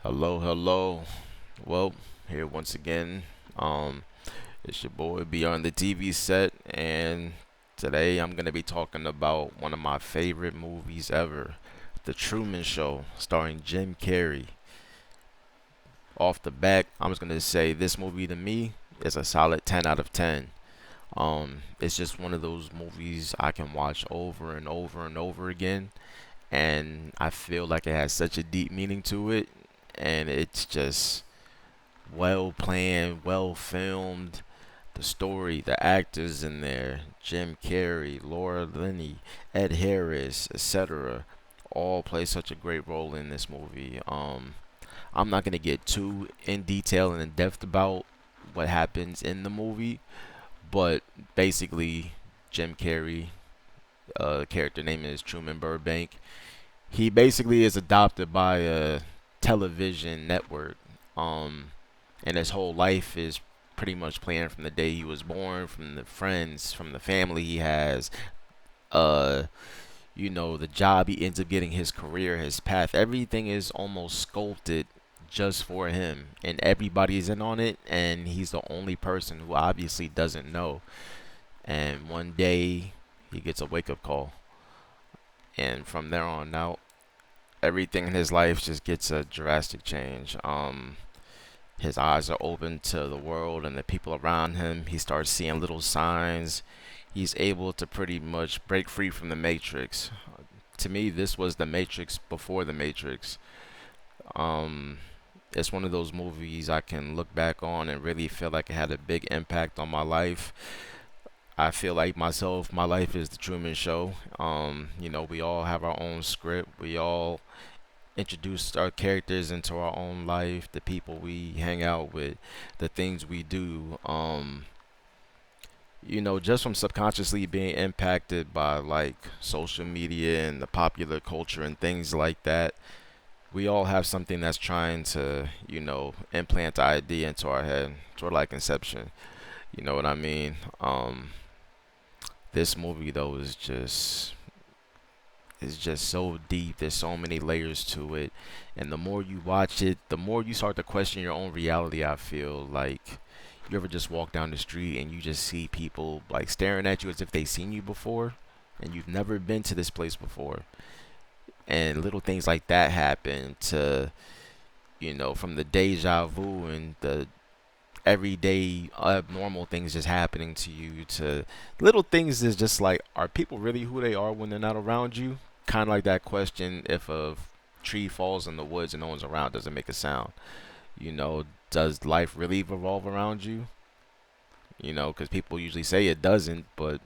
Hello, hello. Well, here once again. Um, it's your boy Beyond the TV set, and today I'm gonna be talking about one of my favorite movies ever, The Truman Show, starring Jim Carrey. Off the back, I'm just gonna say this movie to me is a solid 10 out of 10. It's just one of those movies I can watch over and over and over again, and I feel like it has such a deep meaning to it, and it's just well planned, well filmed. The story, the actors in there, Jim Carrey, Laura Linney, Ed Harris, etc., all play such a great role in this movie. I'm not gonna get too in detail and in depth about what happens in the movie, but basically, Jim Carrey, character name is Truman Burbank. He basically is adopted by a television network. Um, and his whole life is pretty much planned from the day he was born, from the friends, from the family he has, uh, the job he ends up getting, his career, his path. Everything is almost sculpted just for him, and everybody's in on it, and he's the only person who obviously doesn't know. And one day he gets a wake up call, and from there on out, everything in his life just gets a drastic change. His eyes are open to the world and the people around him. He starts seeing little signs. He's able to pretty much break free from the Matrix. To me, this was the Matrix before the Matrix. Um, it's one of those movies I can look back on and really feel like it had a big impact on my life. I feel like myself, my life is the Truman Show. We all have our own script. We all introduce our characters into our own life, the people we hang out with, the things we do. Just from subconsciously being impacted by like social media and the popular culture and things like that. We all have something that's trying to, implant the idea into our head, sort of like Inception. You know what I mean? This movie though is just so deep. There's so many layers to it, and the more you watch it, the more you start to question your own reality. I feel like you ever just walk down the street and you just see people like staring at you as if they've seen you before, and you've never been to this place before, and little things like that happen to from the deja vu and the everyday abnormal things just happening to you to little things is just like, are people really who they are when they're not around you? Kind of like that question, if a tree falls in the woods and no one's around, does it make a sound? Does life really revolve around you? Because people usually say it doesn't, but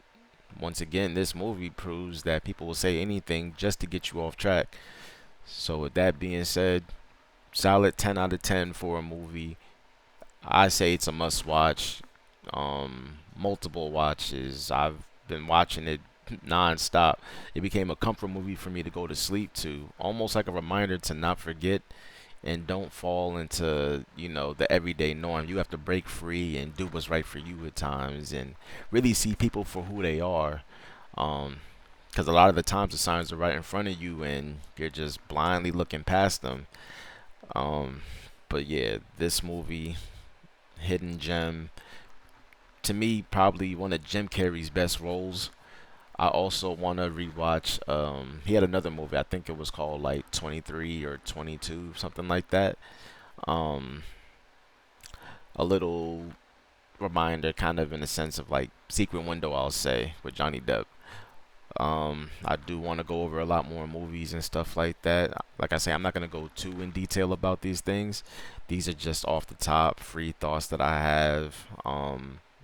once again, this movie proves that people will say anything just to get you off track. So with that being said, solid 10 out of 10 for a movie. I say it's a must watch. Multiple watches. I've been watching it non-stop. It became a comfort movie for me to go to sleep to, almost like a reminder to not forget and don't fall into, the everyday norm. You have to break free and do what's right for you at times and really see people for who they are. Because a lot of the times the signs are right in front of you and you're just blindly looking past them. Um, but yeah, this movie, hidden gem, to me probably one of Jim Carrey's best roles. I also want to rewatch. He had another movie. I think it was called like 23 or 22, something like that. Um, a little reminder, kind of in the sense of like Secret Window, I'll say, with Johnny Depp. I do want to go over a lot more movies and stuff like that. Like I say, I'm not gonna go too in detail about these things. These are just off the top, free thoughts that I have.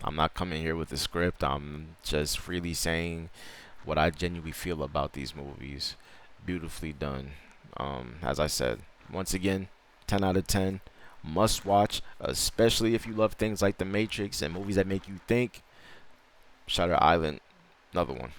I'm not coming here with a script. I'm just freely saying what I genuinely feel about these movies. Beautifully done. As I said, once again, 10 out of 10. Must watch, especially if you love things like The Matrix and movies that make you think. Shutter Island, another one.